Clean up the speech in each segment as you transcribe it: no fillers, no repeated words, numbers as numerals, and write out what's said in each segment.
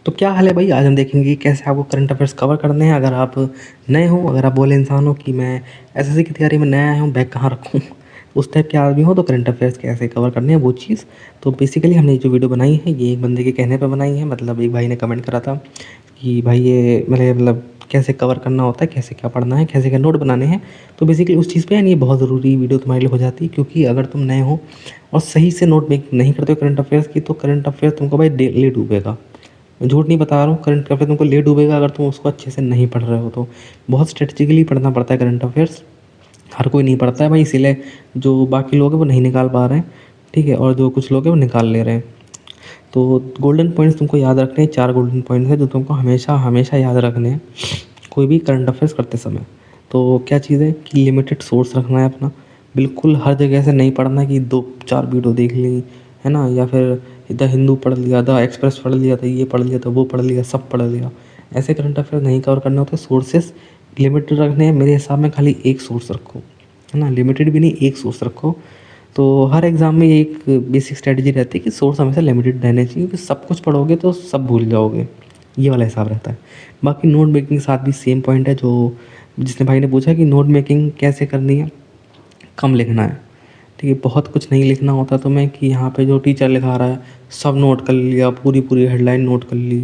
तो क्या हाल है भाई? आज हम देखेंगे कि कैसे आपको करंट अफेयर्स कवर करने हैं। अगर आप नए हो, अगर आप बोले इंसान हो कि मैं एसएससी की तैयारी में नया आया हूँ, बैग कहाँ रखूँ उस टाइप के आदमी हो, तो करंट अफेयर्स कैसे कवर करने हैं वो चीज़। तो बेसिकली हमने ये जो वीडियो बनाई है ये एक बंदे के कहने पे बनाई है। मतलब एक भाई ने कमेंट करा था कि भाई ये मतलब कैसे कवर करना होता है, कैसे क्या पढ़ना है, कैसे क्या नोट बनाने हैं। तो बेसिकली उस चीज़ पे यानी ये बहुत ज़रूरी वीडियो तुम्हारे लिए हो जाती है, क्योंकि अगर तुम नए हो और सही से नोट मेक नहीं करते हो करंट अफेयर्स की, तो करंट अफेयर तुमको भाई ले डूबेगा। मैं झूठ नहीं बता रहा हूँ, करंट अफेयर तुमको ले डूबेगा अगर तुम उसको अच्छे से नहीं पढ़ रहे हो तो। बहुत स्ट्रेटेजिकली पढ़ना पड़ता है करंट अफेयर्स। हर कोई नहीं पढ़ता है भाई, इसीलिए जो बाकी लोग हैं वो नहीं निकाल पा रहे हैं, ठीक है, और जो कुछ लोग हैं वो निकाल ले रहे हैं। तो गोल्डन पॉइंट्स तुमको याद रखने हैं, 4 गोल्डन पॉइंट्स हैं जो तुमको हमेशा हमेशा याद रखने हैं कोई भी करंट अफेयर्स करते समय। तो क्या चीज़ है कि लिमिटेड सोर्स रखना है अपना। बिल्कुल हर जगह से नहीं पढ़ना कि 2-4 वीडियो देख ली, है ना, या फिर द हिंदू पढ़ लिया, द एक्सप्रेस पढ़ लिया था, ये पढ़ लिया था, वो पढ़ लिया, सब पढ़ लिया। ऐसे करंट अफेयर नहीं कवर करने होते। सोर्सेस लिमिटेड रखने हैं मेरे हिसाब में, खाली एक सोर्स रखो, है ना, लिमिटेड भी नहीं, एक सोर्स रखो। तो हर एग्ज़ाम में ये एक बेसिक स्ट्रेटजी रहती है कि सोर्स हमेशा लिमिटेड रहने चाहिए, क्योंकि सब कुछ पढ़ोगे तो सब भूल जाओगे, ये वाला हिसाब रहता है। बाकी नोट मेकिंग के साथ भी सेम पॉइंट है, जो जिसने भाई ने पूछा कि नोट मेकिंग कैसे करनी है। कम लिखना है, ठीक है, बहुत कुछ नहीं लिखना होता तुम्हें कि यहाँ पे जो टीचर लिखा रहा है सब नोट कर लिया, पूरी पूरी हेडलाइन नोट कर ली।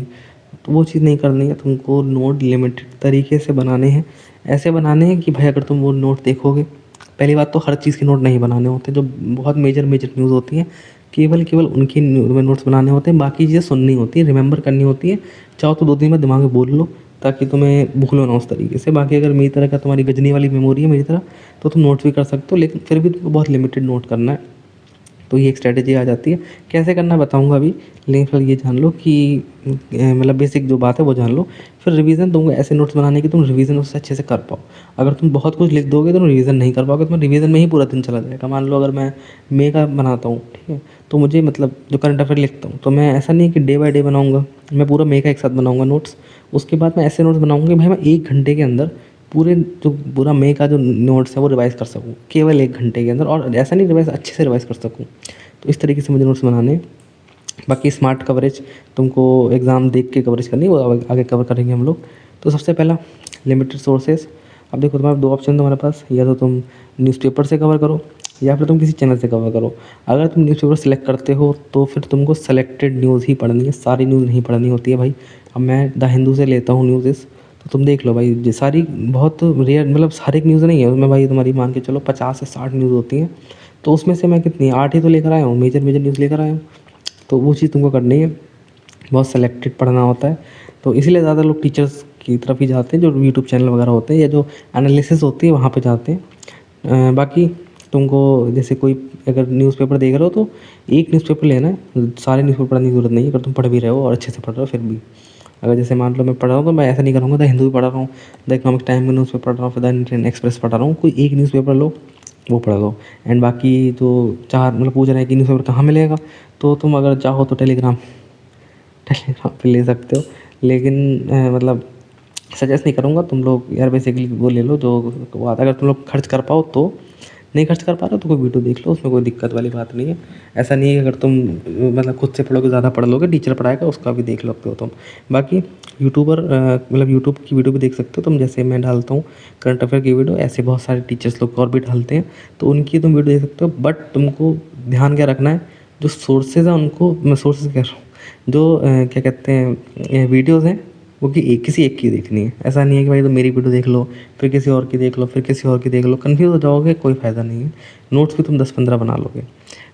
तो वो चीज़ नहीं करनी है तुमको। नोट लिमिटेड तरीके से बनाने हैं, ऐसे बनाने हैं कि भाई अगर तुम वो नोट देखोगे, पहली बात तो हर चीज़ के नोट नहीं बनाने होते। जो बहुत मेजर मेजर न्यूज़ होती हैं केवल केवल उनकी नोट्स बनाने होते हैं, बाकी चीज़ें सुननी होती है, रिमेंबर करनी होती है। चाहो तो 2 दिन में दिमाग में बोल लो ताकि तुम्हें भूलो ना उस तरीके से। बाकी अगर मेरी तरह का तुम्हारी गजनी वाली मेमोरी है मेरी तरह, तो तुम नोट्स भी कर सकते हो, लेकिन फिर भी तुमको बहुत लिमिटेड नोट करना है। तो ये एक स्ट्रैटेजी आ जाती है। कैसे करना बताऊँगा अभी, लेकिन फिर ये जान लो कि मतलब बेसिक जो बात है वो जान लो। फिर रिवीजन तुमको ऐसे नोट्स बनाने की तुम रिवीजन उससे अच्छे से कर पाओ। अगर तुम बहुत कुछ लिख दोगे तो तुम रिवीजन नहीं कर पाओगे, तुम्हें रिवीजन में ही पूरा दिन चला जाएगा। मान लो अगर मैं मे का बनाता हूँ, ठीक है, तो मुझे मतलब जो करंट अफेयर लिखता हूँ, तो मैं ऐसा नहीं है कि डे बाय डे बनाऊँगा, मैं पूरा मे का एक साथ बनाऊँगा नोट्स। उसके बाद मैं ऐसे नोट्स बनाऊँगा कि भाई मैं 1 घंटे के अंदर पूरे जो पूरा मे का जो नोट्स है वो रिवाइज़ कर सकूँ, केवल 1 घंटे के अंदर। और ऐसा नहीं, रिवाइज़ अच्छे से रिवाइज़ कर सकूँ। तो इस तरीके से मुझे नोट्स बनाने हैं। बाकी स्मार्ट कवरेज तुमको एग्ज़ाम देख के कवरेज करनी है, वो आगे कवर करेंगे हम लोग। तो सबसे पहला लिमिटेड सोर्सेस। अब देखो तुम्हारे 2 ऑप्शन तुम्हारे पास, या तो तुम न्यूज़पेपर से कवर करो या फिर तुम किसी चैनल से कवर करो। अगर तुम न्यूज़पेपर सेलेक्ट करते हो तो फिर तुमको सेलेक्टेड न्यूज़ ही पढ़नी है, सारी न्यूज़ नहीं पढ़नी होती है भाई। अब मैं द हिंदू से लेता हूँ न्यूज़ेस, तो तुम देख लो भाई, ये सारी बहुत रेयर, मतलब हर एक न्यूज़ नहीं है उसमें भाई, तुम्हारी मान के चलो 50 से 60 न्यूज़ होती हैं। तो उसमें से मैं कितनी 8 ही तो लेकर आया हूँ, मेजर मेजर न्यूज़ लेकर आया हूँ। तो वो चीज़ तुमको करनी है, बहुत सेलेक्टेड पढ़ना होता है। तो इसीलिए ज़्यादा लोग टीचर्स की तरफ ही जाते हैं, जो यूट्यूब चैनल वगैरह होते हैं या जो एनालिसिस होती है वहाँ पे जाते हैं। बाकी तुमको जैसे कोई अगर न्यूज़पेपर देख रहे हो तो एक न्यूज़पेपर लेना है, सारे न्यूज़पेपर पढ़ने की ज़रूरत नहीं है अगर तुम पढ़ भी रहे हो और अच्छे से पढ़ रहे हो फिर भी। अगर जैसे मान लो मैं पढ़ रहा हूँ तो मैं ऐसा नहीं करूँगा द हिंदू भी पढ़ रहा हूँ, द इकोनॉमिक टाइम का न्यूज़पेपर पढ़ रहा हूँ, फिर द इंडियन एक्सप्रेस पढ़ रहा हूँ। कोई एक न्यूज़पेपर लो, वो पढ़ लो। एंड बाकी जो 4 मतलब पूछ रहे हैं कि न्यूज़पेपर कहाँ मिलेगा, तो तुम अगर चाहो तो टेलीग्राम टेलीग्राम पे ले सकते हो। लेकिन मतलब सजेस्ट नहीं करूँगा। तुम लोग यार बेसिकली वो ले लो जो वो आता है। अगर तुम लोग खर्च कर पाओ तो, नहीं खर्च कर पा रहे हो तो कोई वीडियो देख लो, उसमें कोई दिक्कत वाली बात नहीं है। ऐसा नहीं है कि अगर तुम मतलब खुद से पढ़ोगे ज़्यादा पढ़ लोगे, टीचर पढ़ाएगा उसका भी देख सकते हो तुम। बाकी यूट्यूबर मतलब यूट्यूब की वीडियो भी देख सकते हो तुम, जैसे मैं डालता हूँ करंट अफेयर की वीडियो, ऐसे बहुत सारे टीचर्स लोग और भी डालते हैं, तो उनकी तुम वीडियो देख सकते हो। बट तुमको ध्यान क्या रखना है, जो सोर्सेज हैं उनको, मैं सोर्सेज कह रहा हूँ, जो क्या कहते हैं वीडियोज़ हैं वो कि एक किसी एक की देखनी है। ऐसा नहीं है कि भाई तुम मेरी वीडियो देख लो, फिर किसी और की देख लो, फिर किसी और की देख लो, कन्फ्यूज़ हो जाओगे, कोई फ़ायदा नहीं है। नोट्स भी तुम 10-15 बना लोगे।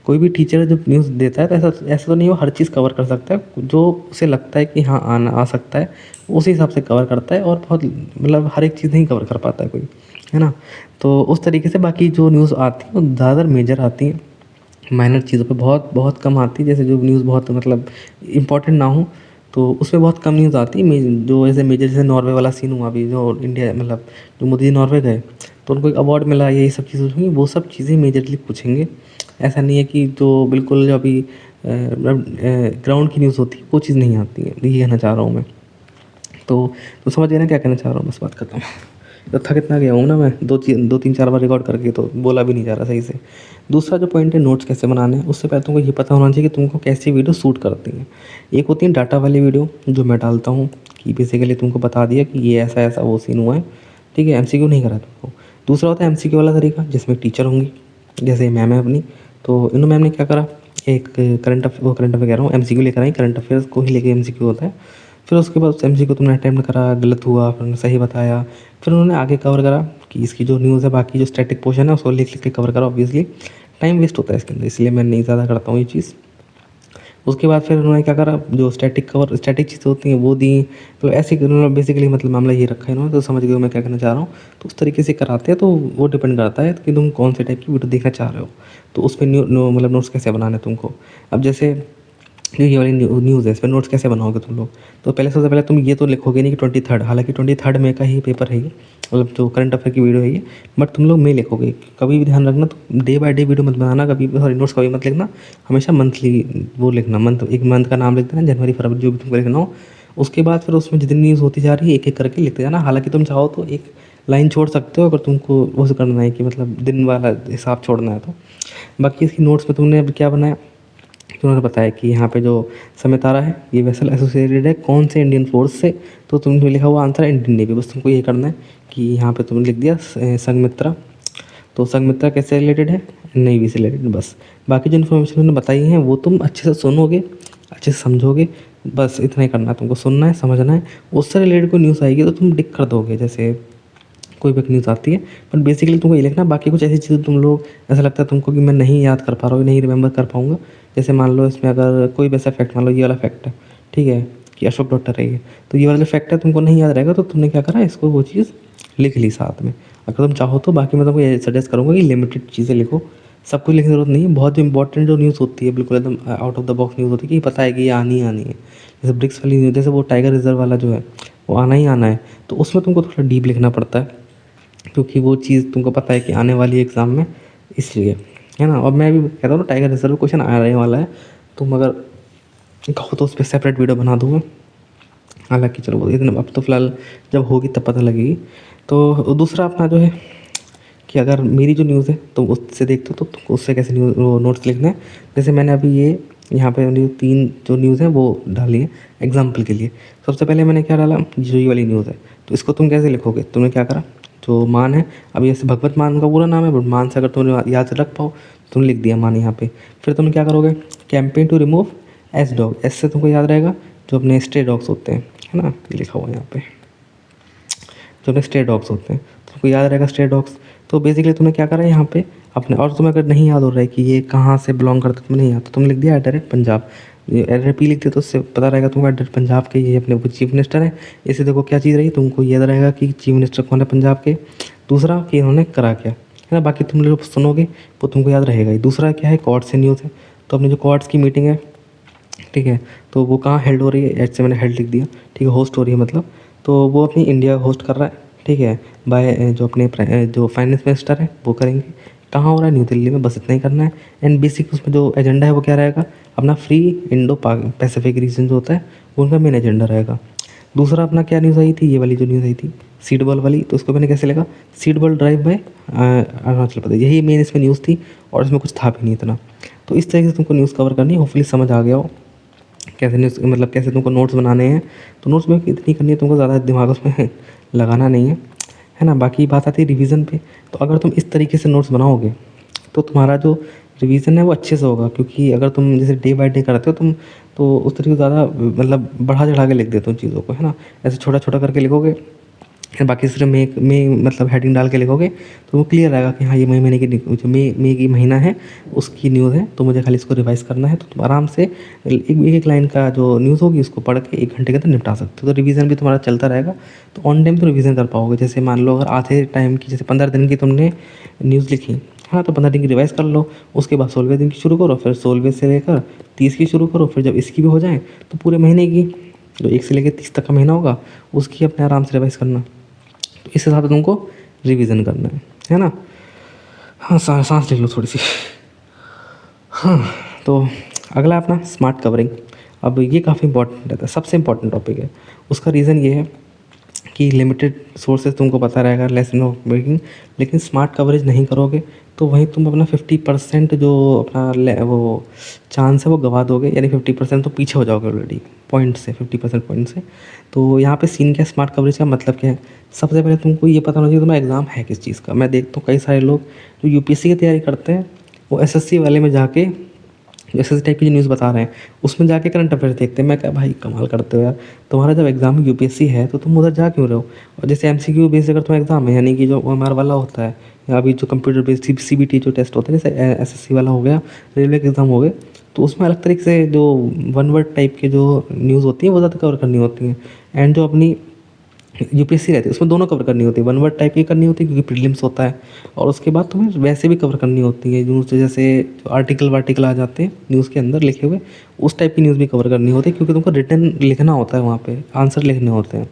कोई भी टीचर जब न्यूज़ देता है तो ऐसा ऐसा तो नहीं वो हर चीज़ कवर कर सकता है, जो उसे लगता है कि हाँ आना आ सकता है उसी हिसाब से कवर करता है, और बहुत मतलब हर एक चीज़ नहीं कवर कर पाता है कोई, है ना। तो उस तरीके से बाकी जो न्यूज़ आती है वो ज़्यादातर मेजर आती हैं, माइनर चीज़ों पे बहुत बहुत कम आती है। जैसे जो न्यूज़ बहुत मतलब इम्पोर्टेंट ना हो तो उसमें बहुत कम न्यूज़ आती है। जो ऐसे मेजर, जैसे नॉर्वे वाला सीन हुआ अभी, जो इंडिया मतलब जो मोदी जी नॉर्वे गए तो उनको एक अवार्ड मिला, यही सब चीज़ें हुई, वो सब चीज़ें मेजरली पूछेंगे। ऐसा नहीं है कि जो बिल्कुल जो अभी ग्राउंड की न्यूज़ होती है वो चीज़ नहीं आती है, ये कहना चाह रहा हूँ मैं। तो समझ गए ना क्या कहना चाह रहा हूँ, बस बात खत्म। तो थक इतना गया हूँ ना मैं, 2-3-4 बार रिकॉर्ड करके तो बोला भी नहीं जा रहा सही से। दूसरा जो पॉइंट है नोट्स कैसे बनाने हैं, उससे पहले तुमको ये पता होना चाहिए कि तुमको कैसी वीडियो सूट करती हैं। एक होती है डाटा वाली वीडियो जो मैं डालता हूँ, कि बेसिकली तुमको बता दिया कि ये ऐसा ऐसा वो सीन हुआ है, ठीक है, एमसीक्यू नहीं करा तुमको। दूसरा होता है एमसीक्यू वाला तरीका, जिसमें टीचर होंगी, जैसे मैम है अपनी, तो इन मैम ने क्या करा, एक करंट अफेयर कह रहा हूँ, एमसीक्यू लेकर आई, करंट अफेयर्स को ही लेके एमसीक्यू होता है। फिर उसके बाद उस एमसीक्यू तुमने अटेम्प्ट करा, गलत हुआ, फिर उन्होंने सही बताया, फिर उन्होंने आगे कवर करा कि इसकी जो न्यूज़ है, बाकी जो स्टैटिक पोर्शन है उसको लिख लिख के कवर करा। ऑब्वियसली टाइम वेस्ट होता है इसके अंदर, इसलिए मैं नहीं ज़्यादा करता हूँ ये चीज़। उसके बाद फिर उन्होंने क्या करा, जो स्टैटिक चीज़ें होती हैं वो दी, मतलब ऐसे उन्होंने बेसिकली मतलब मामला ये रखा है इन्होंने, तो समझ गए हो मैं क्या कहना चाह रहा हूँ। तो उस तरीके से कराते हैं, तो वो डिपेंड करता है कि तुम कौन से टाइप की वीडियो देखना चाह रहे हो, तो उस पर मतलब नोट्स कैसे बनाने हैं तुमको। अब जैसे ये वाली न्यूज़ है, इस पर नोट्स कैसे बनाओगे तुम लोग। तो पहले सबसे पहले तुम ये तो लिखोगे नहीं कि 23rd, हालांकि 23rd मई का ही पेपर है ये, मतलब जो करंट अफेयर की वीडियो है ये, बट तुम लोग मई लिखोगे। कभी भी ध्यान रखना, तो डे बाय डे वीडियो मत बनाना कभी, सॉरी नोट्स कभी मत लिखना, हमेशा मंथली वो लिखना, एक मंथ का नाम लिख देना, जनवरी फरवरी जो भी तुमको लिखना हो। उसके बाद फिर उसमें जितनी न्यूज़ होती जा रही है एक एक करके लिखते जाना। हालांकि तुम चाहो तो एक लाइन छोड़ सकते हो, अगर तुमको वो करना है कि मतलब दिन वाला हिसाब छोड़ना है तो। बाकी इसकी नोट्स में तुमने अब क्या बनाया, तो उन्होंने बताया कि यहाँ पे जो समय तारा है ये वेसल एसोसिएटेड है कौन से इंडियन फोर्स से, तो तुमने लिखा हुआ आंसर है इंडियन नेवी। बस तुमको ये करना है कि यहाँ पे तुमने लिख दिया संघमित्रा, तो संघमित्रा कैसे रिलेटेड है, नेवी से रिलेटेड। बस बाकी जो इन्फॉर्मेशन उन्होंने बताई हैं वो तुम अच्छे से सुनोगे, अच्छे से समझोगे, बस इतना ही करना है तुमको, सुनना है, समझना है। उससे रिलेटेड कोई न्यूज़ आएगी तो तुम टिक कर दोगे, जैसे कोई भी न्यूज़ आती है, बट बेसिकली तुमको ये लिखना। बाकी कुछ ऐसी चीज़ें तुम लोग ऐसा लगता है तुमको कि मैं नहीं याद कर पा रहा हूँ, नहीं रिमेंबर कर पाऊँगा, जैसे मान लो इसमें अगर कोई भी ऐसा फैक्ट, मान लो ये वाला फैक्ट है, ठीक है, कि अशोक डॉक्टर है ये, तो ये वाला जो फैक्ट है तुमको नहीं याद रहेगा, तो तुमने क्या करा, इसको वो चीज़ लिख ली साथ में, अगर तुम चाहो तो। बाकी मैं तुमको ये सजेस्ट करूँगा कि लिमिटेड चीज़ें लिखो, सब कुछ लिखने की ज़रूरत नहीं है। बहुत इंपॉर्टेंट जो न्यूज़ होती है, बिल्कुल एकदम out of the box news होती है कि पता है कि ये आनी ही आनी है, जैसे ब्रिक्स वाली न्यूज़, जैसे वो टाइगर रिजर्व वाला जो है वो आना ही आना है, तो उसमें तुमको थोड़ा डीप लिखना पड़ता है, क्योंकि वो चीज़ तुमको पता है कि आने वाली है एग्ज़ाम में, इसलिए, है ना। और मैं भी कहता हूँ ना, टाइगर रिजर्व क्वेश्चन आने वाला है, तुम अगर कहो तो उस पर सेपरेट वीडियो बना दूँगा। हालांकि चलो वो इतना, अब तो फ़िलहाल जब होगी तब पता लगेगी। तो दूसरा अपना जो है कि अगर मेरी जो न्यूज़ है तुम उससे देखते हो तो तुमको उससे कैसे नोट्स लिखना है। जैसे मैंने अभी ये यहाँ पे मैंने 3 जो न्यूज़ है वो डाली है एग्जाम्पल के लिए। सबसे पहले मैंने क्या डाला, जो ये वाली न्यूज़ है, तो इसको तुम कैसे लिखोगे, तुमने क्या करा, जो मान है, अब जैसे भगवत मान का पूरा नाम है, बट मान से अगर तुमने याद रख पाओ, तुमने लिख दिया मान यहाँ पे। फिर तुम क्या करोगे, campaign to remove S dog, S से तुमको याद रहेगा जो अपने स्ट्रे डॉग्स होते हैं, है ना, ये लिखा हुआ है यहाँ पे, जो अपने स्ट्रे डॉग्स होते हैं, तुमको याद रहेगा स्ट्रे डॉग्स। तो बेसिकली तुमने क्या करा है यहाँ पे अपने, और तुम्हें अगर नहीं याद हो रहा है कि ये कहाँ से बिलोंग करता है, तुम्हें नहीं याद, तो तुमने लिख दिया डायरेक्ट पंजाब, एड पी लिखते तो उससे पता रहेगा तुम्हें डायरेक्ट पंजाब के ये अपने चीफ मिनिस्टर हैं। इससे देखो क्या चीज़ रही, तुमको याद रहेगा कि चीफ मिनिस्टर कौन है पंजाब के। दूसरा कि इन्होंने करा क्या, है ना, बाकी तुम लोग सुनोगे वो तुमको याद रहेगा ही। दूसरा क्या है, कॉर्ड से न्यूज़ है, तो अपने जो कॉर्ड्स की मीटिंग है, ठीक है, तो वो कहाँ हेल्ड हो रही है, एच से मैंने हेल्ड लिख दिया, ठीक है, होस्ट हो रही है मतलब, तो वो अपनी इंडिया होस्ट कर रहा है, ठीक है, बाय जो अपने जो फाइनेंस मिनिस्टर है वो करेंगे। कहाँ हो रहा है, न्यू दिल्ली में, बस इतना ही करना है। एंड बेसिक उसमें जो एजेंडा है वो क्या रहेगा, अपना फ्री इंडो पैसिफिक रीजन जो होता है वो उनका मेन एजेंडा रहेगा। दूसरा अपना क्या न्यूज़ आई थी, ये वाली जो न्यूज़ आई थी सीड बॉल वाली, तो उसको मैंने कैसे लगा, seed ball drive by Arunachal Pradesh, यही मेन इसमें न्यूज़ थी, और इसमें कुछ था भी नहीं इतना। तो इस तरीके से तुमको न्यूज़ कवर करनी है, होपफुली समझ आ गया हो कैसे न्यूज़, मतलब कैसे तुमको नोट्स बनाने हैं। तो नोट्स में इतनी करनी है, तुमको ज़्यादा दिमाग उसमें लगाना नहीं है ना। बाकी बात आती है रिवीजन पे, तो अगर तुम इस तरीके से नोट्स बनाओगे तो तुम्हारा जो रिवीजन है वो अच्छे से होगा, क्योंकि अगर तुम जैसे डे बाय डे करते हो तुम, तो उस तरीके से ज़्यादा मतलब बढ़ा चढ़ा के लिख देते हो चीज़ों को, है ना। ऐसे छोटा छोटा करके लिखोगे, फिर बाकी सिर्फ मई मतलब हेडिंग डाल के लिखोगे तो वो क्लियर रहेगा कि हाँ ये मई महीने की जो मई की महीना है उसकी न्यूज़ है, तो मुझे खाली इसको रिवाइज़ करना है। तो तुम आराम से एक लाइन का जो न्यूज़ होगी उसको पढ़ के 1 घंटे के अंदर निपटा सकते हो। तो रिवीजन भी तुम्हारा चलता रहेगा, तो ऑन टाइम तो रिवीजन कर पाओगे। जैसे मान लो अगर आधे टाइम की, जैसे 15 दिन की तुमने न्यूज़ लिखी, हाँ, तो 15 दिन की रिवाइज़ कर लो, उसके बाद 16वें दिन की शुरू करो, फिर 16वें से लेकर 30 की शुरू करो, फिर जब इसकी भी हो जाए तो पूरे महीने की जो 1 से लेकर 30 तक का महीना होगा उसकी अपने आराम से रिवाइज़ करना। तो इस हिसाब से तुमको रिवीजन करना है ना। हाँ, सांस ले लो थोड़ी सी। हाँ, तो अगला अपना स्मार्ट कवरिंग। अब ये काफ़ी इंपॉर्टेंट रहता है, सबसे इम्पॉर्टेंट टॉपिक है। उसका रीज़न ये है कि लिमिटेड सोर्सेज तुमको पता रहेगा लेसन ऑफ ब्रेकिंग, लेकिन स्मार्ट कवरेज नहीं करोगे तो वहीं तुम अपना 50% जो अपना वो चांस है वो गवा दोगे, यानी 50% तो पीछे हो जाओगे ऑलरेडी पॉइंट से, 50% पॉइंट से। तो यहाँ पे सीन क्या है, स्मार्ट कवरेज का मतलब क्या है? सबसे पहले तुमको ये पता होना चाहिए तुम्हारा एग्ज़ाम है किस चीज़ का। मैं देखता हूँ कई सारे लोग जो यूपीएससी की तैयारी करते हैं वो एसएससी वाले में जाके एसएससी टाइप की जो न्यूज़ बता रहे हैं उसमें जाके करंट अफेयर्स देखते हैं। मैं क्या भाई कमाल करते हो यार, तुम्हारा जब एग्ज़ाम यूपीएससी है तो तुम उधर जा क्यों रहे हो? और जैसे एमसीक्यू बेस्ड अगर तुम्हारा एग्ज़ाम है, यानी कि जो हमारा वाला होता है या अभी जो कंप्यूटर बेस्ड सीबीटी जो टेस्ट होता है, जैसे एसएससी वाला हो गया, रेलवे के एग्ज़ाम हो गए, तो उसमें अलग तरीके से जो वन वर्ड टाइप के जो न्यूज़ होती हैं वो ज़्यादा कवर करनी होती हैं। एंड जो अपनी यूपीएससी रहती है उसमें दोनों कवर करनी होती है, वन वर्ड टाइप की करनी होती है क्योंकि प्रीलिम्स होता है, और उसके बाद तुम्हें वैसे भी कवर करनी होती है न्यूज़, जैसे जो आर्टिकल वार्टिकल आ जाते हैं न्यूज़ के अंदर लिखे हुए, उस टाइप की न्यूज़ भी कवर करनी होती है क्योंकि तुमको रिटर्न लिखना होता है, वहाँ पे आंसर लिखने होते हैं।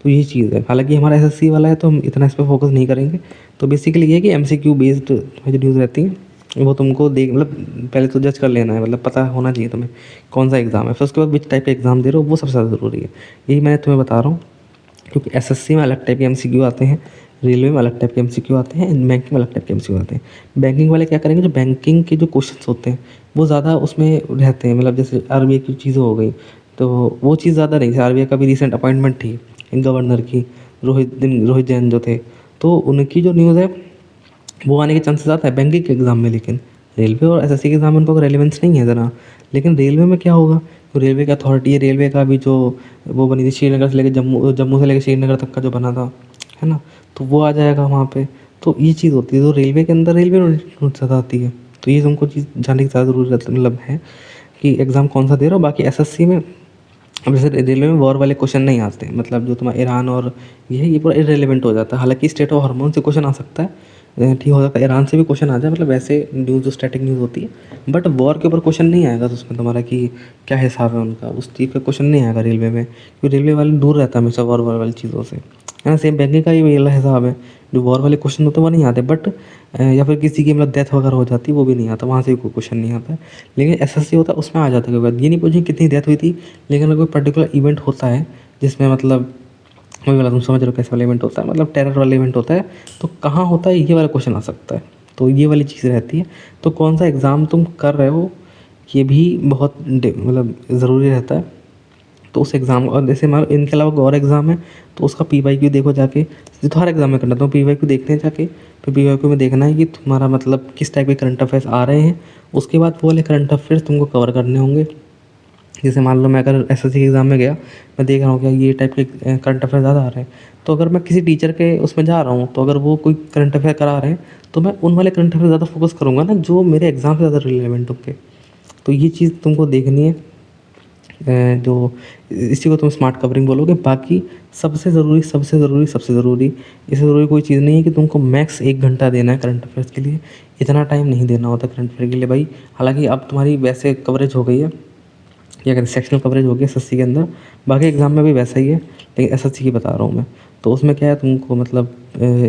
तो ये चीज़ है। हालांकि हमारा एसएससी वाला है तो हम इतना इस पर फोकस नहीं करेंगे। तो बेसिकली ये है कि एमसीक्यू बेस्ड जो न्यूज़ रहती हैं वो तुमको देख मतलब पहले तो जज कर लेना है, मतलब पता होना चाहिए तुम्हें कौन सा एग्ज़ाम है, फिर उसके बाद विच टाइप का एग्ज़ाम दे रहे हो वो सबसे ज़्यादा ज़रूरी है। यही मैं तुम्हें बता रहा हूँ, क्योंकि एसएससी में अलग टाइप के एमसीक्यू आते हैं, रेलवे में अलग टाइप के एमसीक्यू आते हैं, बैंकिंग में अलग टाइप के एमसीक्यू आते हैं। बैंकिंग वाले क्या करेंगे, जो बैंकिंग के जो क्वेश्चंस होते हैं वो ज़्यादा उसमें रहते हैं, मतलब जैसे आरबीआई की चीज़ें हो गई तो वो चीज़ ज़्यादा नहीं। जैसे आरबीआई का भी रिसेंट अपॉइंटमेंट थी गवर्नर की, रोहित जैन जो थे, तो उनकी जो न्यूज़ है वो आने के चांसेस ज़्यादा है बैंकिंग के एग्ज़ाम में। लेकिन रेलवे और एसएससी के एग्ज़ाम में उनको रेलेवेंस नहीं है ज़रा। लेकिन रेलवे में क्या होगा, तो रेलवे की अथॉरिटी है, रेलवे का भी जो वो बनी थी श्रीनगर से लेकर जम्मू से लेकर श्रीनगर तक का जो बना था, है ना, तो वो आ जाएगा वहाँ पे। तो ये चीज़ होती है, तो रेलवे के अंदर रेलवे नोट ज़्यादा आती है। तो ये तुमको चीज़ जानने की ज़्यादा ज़रूरत मतलब है कि एग्ज़ाम कौन सा दे रहे हो। बाकी एसएससी में अब जैसे रेलवे में वॉर वाले क्वेश्चन नहीं आते, मतलब जो तुम्हारा ईरान और ये पूरा इररिलेवेंट हो जाता है। हालांकि स्टेट ऑफ हार्मोन से क्वेश्चन आ सकता है, ठीक हो सकता है ईरान से भी क्वेश्चन आ जाए, मतलब वैसे न्यूज़ जो स्टैटिक न्यूज़ होती है। बट वॉर के ऊपर क्वेश्चन नहीं आएगा तो उसमें तुम्हारा कि क्या हिसाब है उनका, उस चीज़ का क्वेश्चन नहीं आएगा रेलवे में, क्योंकि रेलवे वाले दूर रहता है हमेशा वॉर वाली चीज़ों से, है ना। सेम बैंकिंग का ही वाला हिसाब है, जो वॉर वाले क्वेश्चन होते हैं वो नहीं आते, बट या फिर किसी की मतलब डेथ वगैरह हो जाती है वो भी नहीं आता, वहाँ से भी कोई क्वेश्चन नहीं आता है। लेकिन एसएससी होता है उसमें आ जाता है। ये नहीं पूछेंगे कितनी डेथ हुई थी, लेकिन अगर कोई पर्टिकुलर इवेंट होता है जिसमें मतलब वही वाला तुम समझ रहे हो कैसा वाला इवेंट होता है, मतलब टेरर वाला इवेंट होता है, तो कहाँ होता है ये वाला क्वेश्चन आ सकता है। तो ये वाली चीज़ रहती है। तो कौन सा एग्ज़ाम तुम कर रहे हो ये भी बहुत मतलब ज़रूरी रहता है। तो उस एग्ज़ाम और जैसे मान लो इनके अलावा और एग्ज़ाम है तो उसका पीवाईक्यू देखो जाके, तो हर एग्ज़ाम में करना तो पीवाईक्यू देखते हैं जाके, फिर पीवाईक्यू में देखना है कि तुम्हारा मतलब किस टाइप के करंट अफेयर्स आ रहे हैं। उसके बाद वो वाले करंट अफेयर्स तुमको कवर करने होंगे। जैसे मान लो मैं अगर एसएससी के एग्ज़ाम में गया, मैं देख रहा हूँ क्या ये टाइप के करंट अफेयर ज़्यादा आ रहे हैं, तो अगर मैं किसी टीचर के उसमें जा रहा हूँ तो अगर वो कोई करंट अफेयर करा रहे हैं तो मैं उन वाले करंट अफेयर ज़्यादा फोकस करूँगा ना जो मेरे एग्ज़ाम से ज़्यादा रिलेवेंट होंगे। तो ये चीज़ तुमको देखनी है। जो इसी को तुम स्मार्ट कवरिंग बोलोगे। बाकी सबसे ज़रूरी इससे ज़रूरी कोई चीज़ नहीं है कि तुमको मैक्स 1 घंटा देना है करंट अफेयर्स के लिए। इतना टाइम नहीं देना होता करंट अफेयर के लिए भाई। हालाँकि अब तुम्हारी वैसे कवरेज हो गई है, क्या कहते हैं सेक्शनल कवरेज हो गया एसएससी के अंदर, बाकी एग्ज़ाम में भी वैसा ही है, लेकिन एसएससी की बता रहा हूँ मैं। तो उसमें क्या है तुमको मतलब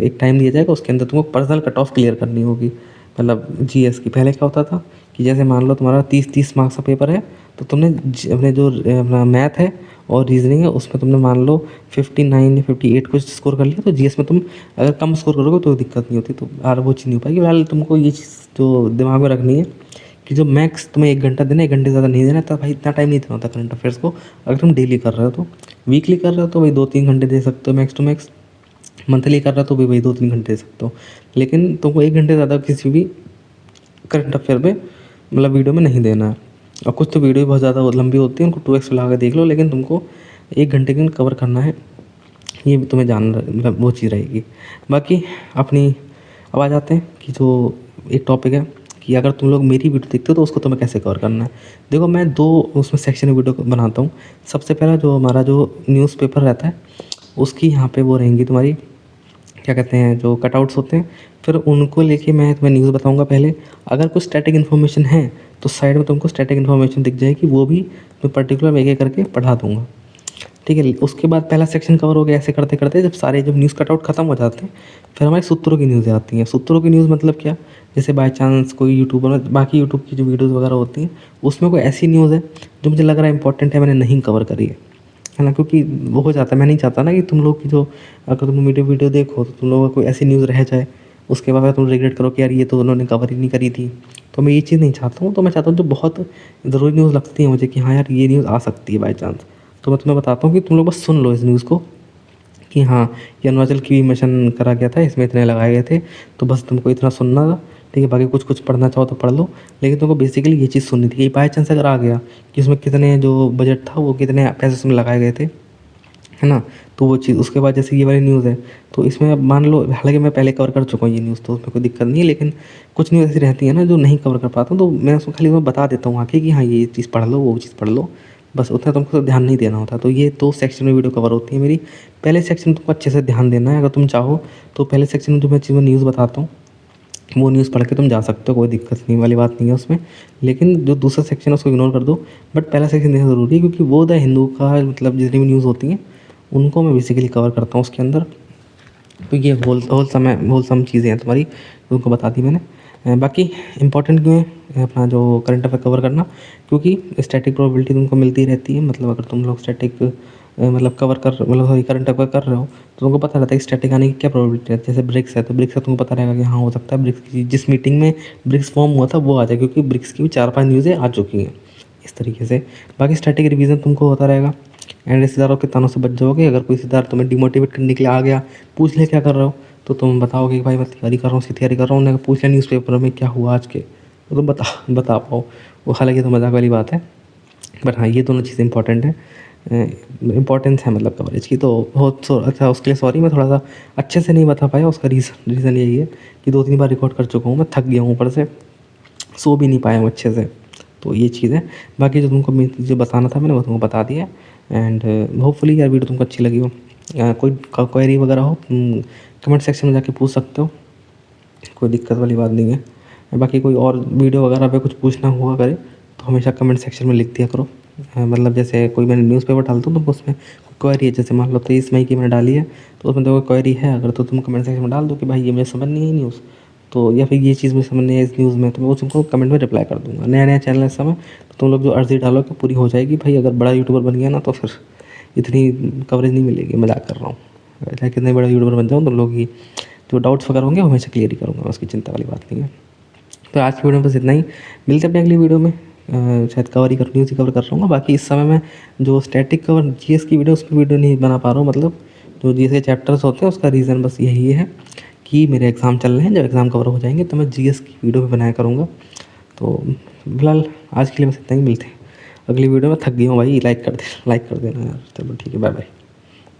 एक टाइम दिया जाएगा, उसके अंदर तुमको पर्सनल कट ऑफ क्लियर करनी होगी। मतलब जीएस की पहले क्या होता था कि जैसे मान लो तुम्हारा 30 मार्क्स का पेपर है, तो तुमने अपने जो अपना मैथ है और रीजनिंग है उसमें तुमने मान लो 59 या 58 कुछ स्कोर कर लिया, तो जीएस में तुम अगर कम स्कोर करोगे तो दिक्कत नहीं होती, तो यार वो चीज़ नहीं हो पाएगी। फिलहाल तुमको ये चीज़ जो दिमाग में रखनी है कि जो मैक्स तुम्हें 1 घंटा देना है, 1 घंटे ज़्यादा नहीं देना, तो भाई इतना टाइम नहीं देना होता करंट अफेयर्स को। अगर तुम डेली कर रहे हो तो, वीकली कर रहे हो तो भाई 2-3 घंटे दे सकते हो मैक्स टू मैक्स, मंथली कर रहे हो तो भी भाई 2-3 घंटे दे सकते हो। लेकिन तुमको 1 घंटे ज़्यादा किसी भी करंट अफेयर में मतलब वीडियो में नहीं देना है। और कुछ तो वीडियो बहुत ज़्यादा लंबी होती है, उनको 2x लगा के देख लो, लेकिन तुमको 1 घंटे के कवर करना है, ये भी तुम्हें जानना मतलब वो चीज़ रहेगी। बाकी अपनी अब आ जाते हैं कि जो एक टॉपिक है कि अगर तुम लोग मेरी वीडियो देखते हो तो उसको तुम्हें कैसे कवर करना है। देखो मैं 2 उसमें सेक्शन में वीडियो बनाता हूँ। सबसे पहला जो हमारा जो न्यूज़पेपर रहता है उसकी यहाँ पे वो रहेंगी तुम्हारी क्या कहते हैं जो कटआउट्स होते हैं, फिर उनको लेके मैं तुम्हें न्यूज़ बताऊंगा पहले। अगर कुछ स्टैटिक इन्फॉर्मेशन है तो साइड में तुमको स्टैटिक इन्फॉर्मेशन दिख जाएगी, वो भी मैं पर्टिकुलर एक एक करके पढ़ा दूंगा, ठीक है। उसके बाद पहला सेक्शन कवर हो गया। ऐसे करते करते जब न्यूज़ कटआउट खत्म हो जाते हैं, फिर हमारे सूत्रों की न्यूज़ें आती हैं। सूत्रों की न्यूज़ मतलब क्या, जैसे बाय चांस कोई यूट्यूबर, बाकी यूट्यूब की जो वीडियोज़ वगैरह होती हैं उसमें कोई ऐसी न्यूज़ है जो मुझे लग रहा है इंपॉर्टेंट है, मैंने नहीं कवर करी है, है ना? क्योंकि वो हो जाता है, मैं नहीं चाहता ना कि तुम लोग की जो, अगर तुम वीडियो वीडियो देखो तो तुम लोगों को कोई ऐसी न्यूज़ रह जाए, उसके बाद तुम रिग्रेट करो कि यार ये तो उन्होंने कवर ही नहीं करी थी। तो मैं ये चीज़ नहीं चाहता हूँ। तो मैं चाहता हूँ जो बहुत ज़रूरी न्यूज़ लगती है मुझे कि हाँ यार ये न्यूज़ आ सकती है बाई चांस, तो मैं तुम्हें बताता हूँ कि तुम लोग बस सुन लो इस न्यूज़ को कि हाँ, ये अरुणाचल की मिशन करा गया था, इसमें इतने लगाए गए थे, तो बस तुमको इतना सुनना था, ठीक है? बाकी कुछ-कुछ पढ़ना चाहो तो पढ़ लो, लेकिन तुमको बेसिकली ये चीज़ सुननी थी कि बाय चांस अगर आ गया कि उसमें कितने जो बजट था, वो कितने पैसे उसमें लगाए गए थे, है ना? तो वो चीज़ उसके बाद जैसे ये वाली न्यूज़ है, तो इसमें अब मान लो, हालाँकि मैं पहले कवर कर चुका हूँ ये न्यूज़, तो उसमें कोई दिक्कत नहीं है, लेकिन कुछ न्यूज़ ऐसी रहती है ना जो नहीं कवर कर पाता हूँ, तो मैं उसको खाली बता देता हूँ आके कि हाँ, ये चीज़ पढ़ लो, वो चीज़ पढ़ लो, बस उतना तुमको ध्यान नहीं देना होता। तो ये 2 सेक्शन में वीडियो कवर होती है मेरी। पहले सेक्शन में तुमको अच्छे से ध्यान देना है, अगर तुम चाहो तो पहले सेक्शन में तुम्हें चीज़ मैं न्यूज़ बताता हूँ, वो न्यूज़ पढ़ के तुम जा सकते हो, कोई दिक्कत नहीं वाली बात नहीं है उसमें। लेकिन जो दूसरा सेक्शन है उसको इग्नोर कर दो, बट पहला सेक्शन देखना ज़रूरी है, क्योंकि वो द हिंदू का मतलब जितनी भी न्यूज़ होती हैं, उनको मैं बेसिकली कवर करता हूँ उसके अंदर। तो ये होलसम चीज़ें हैं तुम्हारी, उनको बता दी मैंने। बाकी इम्पोर्टेंट क्यों है अपना जो करंट अफेयर कवर करना, क्योंकि स्टैटिक प्रोबेबिलिटी तुमको मिलती रहती है। मतलब अगर तुम लोग स्टैटिक मतलब कवर कर मतलब सॉरी करंट अफेयर कर रहे हो, तो तुमको पता रहता है कि स्टैटिक आने की क्या प्रोबेबिलिटी रहती है। जैसे ब्रिक्स है, तो ब्रिक्स का तुमको पता रहेगा कि हाँ, हो सकता है ब्रिक्स की जिस मीटिंग में ब्रिक्स फॉर्म हुआ था वो आ जाए, क्योंकि ब्रिक्स की भी 4-5 न्यूज़ें आ चुकी हैं इस तरीके से। बाकी स्टैटिक रिवीजन तुमको होता रहेगा, एंड रिश्तेदारों के तानों से बच जाओगे। अगर कोई रिश्तेदार तुम्हें डिमोटिवेट करने के लिए आ गया, पूछ ले क्या कर रहे हो, तो तुम बताओगे कि भाई मैं तैयारी कर रहा हूँ, उसकी तैयारी कर रहा हूँ। उन्होंने पूछ लिया न्यूज़पेपर में क्या हुआ आज के, तो तुम बता पाओ। वो हालांकि तो मजाक वाली बात है, बट हाँ, ये दोनों चीज़ें इंपॉर्टेंट है, इंपॉर्टेंस है मतलब कवरेज की। तो बहुत अच्छा, उसके लिए सॉरी, मैं थोड़ा सा अच्छे से नहीं बता पाया। उसका रीज़न यही है कि 2-3 बार रिकॉर्ड कर चुका हूँ, मैं थक गया हूँ, ऊपर से सो भी नहीं पाया हूँ अच्छे से। तो ये चीज़ है। बाकी जो तुमको जो बताना था मैंने वो तुमको बता दिया। एंड होपफुली यार वीडियो तुमको अच्छी लगी हो। कोई क्वेरी वगैरह हो कमेंट सेक्शन में जाके पूछ सकते हो, कोई दिक्कत वाली बात नहीं है। बाकी कोई और वीडियो वगैरह पे कुछ पूछना हुआ करे तो हमेशा कमेंट सेक्शन में लिख दिया करो। मतलब जैसे कोई मैंने न्यूज़पेपर डालता हूँ तो उसमें क्वेरी है, जैसे मान लो 23 मई की मैंने डाली है, तो उसमें देखो क्वेरी है अगर, तो तुम कमेंट सेक्शन में डाल दो कि भाई ये मुझे समझ नहीं आई न्यूज़, तो या फिर ये चीज़ मुझे समझ नहीं आई इस न्यूज़ में, तो मैं तुमको कमेंट में रिप्लाई कर दूँगा। नया-नया चैनल है इस समय, तो तुम लोग जो अर्ज़ी डालोगे पूरी हो जाएगी। भाई अगर बड़ा यूट्यूबर बन गया ना तो फिर इतनी कवरेज नहीं मिलेगी, मज़ाक कर रहा हूँ। चाहे कितने बड़ा यूट्यूबर बन जाऊँ, तुम लोग की जो डाउट्स वगैरह होंगे वो हमेशा क्लियर ही करूँगा, उसकी चिंता वाली बात नहीं है। तो आज की वीडियो में बस इतना ही, मिलते हैं अपनी अगली वीडियो में। शायद कवर ही कर न्यूज़ ही कवर कर रहा हूँ। बाकी इस समय मैं जो स्टैटिक कवर जीएस की वीडियो, उसकी वीडियो नहीं बना पा रहा हूँ। मतलब जो जीएस के चैप्टर्स होते हैं उसका रीज़न बस यही है कि मेरे एग्ज़ाम चल रहे हैं, जब एग्ज़ाम कवर हो जाएंगे तो मैं जीएस की वीडियो भी बनाया करूँगा। तो फिलहाल आज के लिए बस इतना ही, मिलते हैं अगली वीडियो में। थक गई हूँ भाई, लाइक कर देना यार। चलो ठीक है, बाय बाय।